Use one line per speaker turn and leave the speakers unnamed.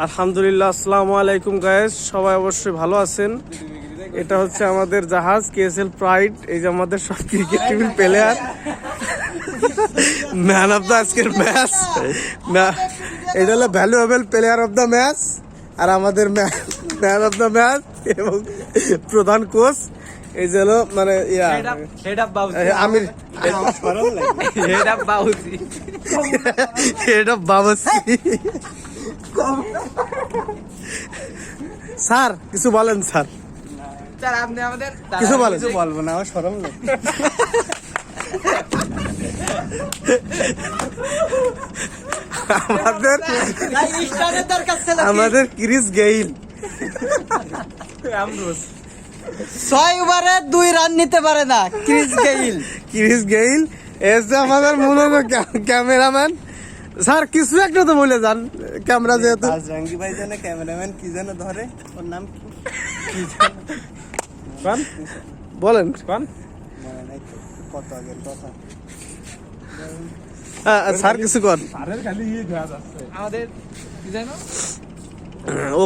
আলহামদুলিল্লাহ, আসসালামু আলাইকুম গায়েস, সবাই অবশ্যই ভালো আছেন। এটা হচ্ছে আমাদের জাহাজ কেএসএল প্রাইড। এই যে আমাদের সব ক্রিকেট টিমের প্লেয়ার, ম্যান অফ দ্য আজকের ম্যাচ, এটা হলো valuable player of the match, আর আমাদের ম্যান অফ দ্য ম্যাচ এবং প্রধান কোচ এই যে হলো মানে আমির হেড অফ বাবুসি। স্যার কিছু বলেন স্যার।
আপনি আমাদের
কিছু বলেন।
কিছু বলবো না, আমার শরম লাগে।
আমাদের ক্রিস গেইল
6 ওভারে 2 রান নিতে পারে না
ক্রিস গেইল এসে আমাদের মূলত ক্যামেরাম্যান। স্যার কিছু একটা তো বলে যান, ক্যামেরা যেহেতু
রাঙ্গি ভাই জানে ক্যামেরাম্যান কি যেন ধরে, ওর নাম কি
কোন বলেন কোন
মনে নাই তো, কত আগের কথা।
স্যার কিছু কর।
আমাদের কি জানো
ও